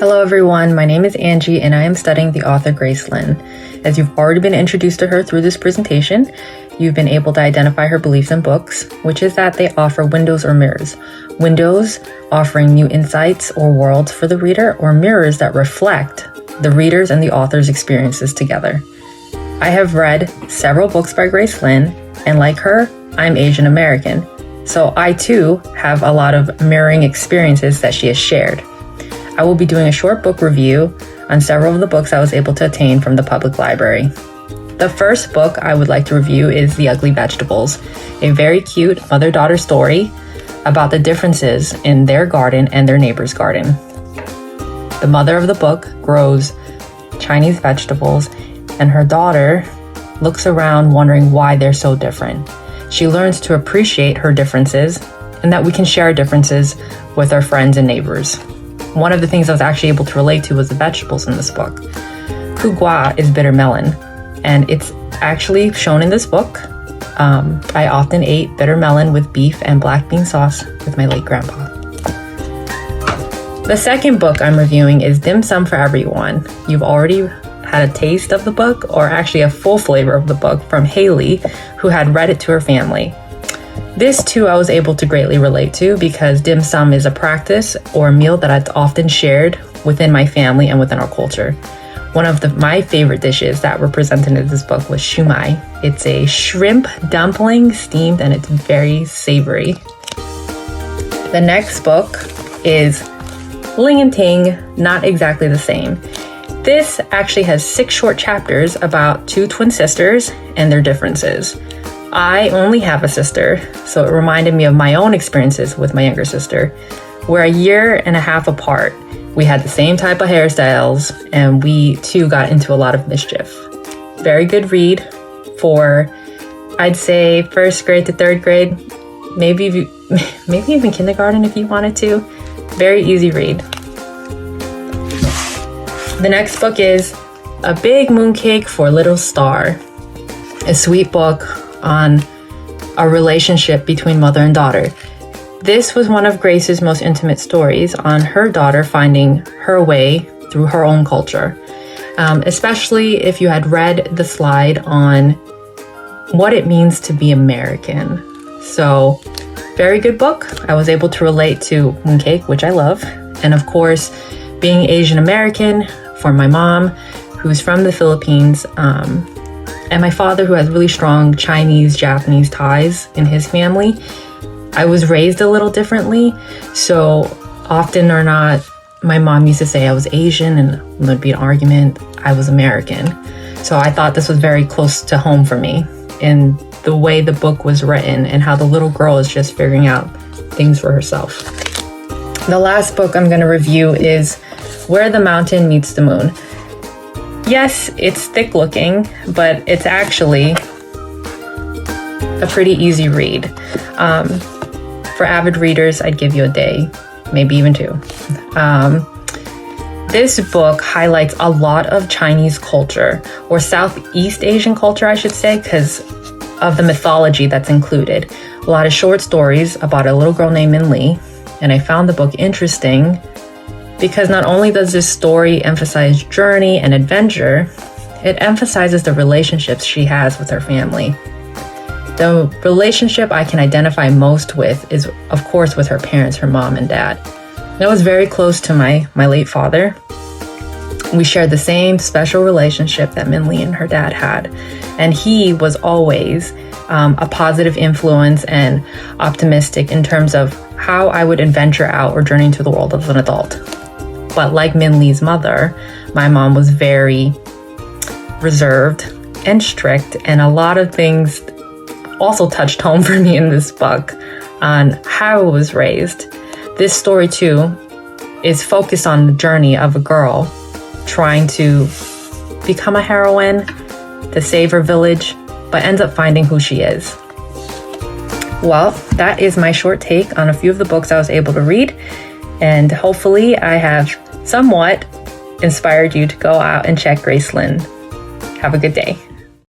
Hello everyone, my name is Angie and I am studying the author Grace Lin. As you've already been introduced to her through this presentation, you've been able to identify her beliefs in books, which is that they offer windows or mirrors. Windows offering new insights or worlds for the reader, or mirrors that reflect the reader's and the author's experiences together. I have read several books by Grace Lin, and like her, I'm Asian American. So I too have a lot of mirroring experiences that she has shared. I will be doing a short book review on several of the books I was able to obtain from the public library. The first book I would like to review is The Ugly Vegetables, a very cute mother-daughter story about the differences in their garden and their neighbor's garden. The mother of the book grows Chinese vegetables, and her daughter looks around wondering why they're so different. She learns to appreciate her differences and that we can share our differences with our friends and neighbors. One of the things I was actually able to relate to was the vegetables in this book. Kugwa is bitter melon, and it's actually shown in this book. I often ate bitter melon with beef and black bean sauce with my late grandpa. The second book I'm reviewing is Dim Sum for Everyone. You've already had a taste of the book, or actually a full flavor of the book, from Haley, who had read it to her family. This too I was able to greatly relate to because dim sum is a practice or a meal that I've often shared within my family and within our culture. One of my favorite dishes that were presented in this book was shumai. It's a shrimp dumpling steamed and it's very savory. The next book is Ling and Ting, not exactly the same. This actually has 6 short chapters about 2 twin sisters and their differences. I only have a sister, so it reminded me of my own experiences with my younger sister. We're a year and a half apart. We had the same type of hairstyles, and we too got into a lot of mischief. Very good read for, I'd say, 1st grade to 3rd grade, maybe even kindergarten if you wanted to. Very easy read. The next book is A Big Mooncake for Little Star, a sweet book on a relationship between mother and daughter. This was one of Grace's most intimate stories on her daughter finding her way through her own culture, especially if you had read the slide on what it means to be American. So, very good book. I was able to relate to mooncake, which I love, and of course, being Asian American for my mom, who's from the Philippines, and my father, who has really strong Chinese, Japanese ties in his family. I was raised a little differently, so often or not, my mom used to say I was Asian, and there'd be an argument, I was American. So I thought this was very close to home for me in the way the book was written and how the little girl is just figuring out things for herself. The last book I'm going to review is Where the Mountain Meets the Moon. Yes, it's thick looking, but it's actually a pretty easy read. For avid readers, I'd give you a day, maybe even 2. This book highlights a lot of Chinese culture, or Southeast Asian culture, I should say, because of the mythology that's included. A lot of short stories about a little girl named Min Li, and I found the book interesting because not only does this story emphasize journey and adventure, it emphasizes the relationships she has with her family. The relationship I can identify most with is, of course, with her parents, her mom and dad. And I was very close to my late father. We shared the same special relationship that Min Li and her dad had. And he was always a positive influence and optimistic in terms of how I would adventure out or journey into the world as an adult. But like Min Li's mother, my mom was very reserved and strict, and a lot of things also touched home for me in this book on how I was raised. This story too is focused on the journey of a girl trying to become a heroine, to save her village, but ends up finding who she is. Well, that is my short take on a few of the books I was able to read, and hopefully I have somewhat inspired you to go out and check Grace Lin. Have a good day.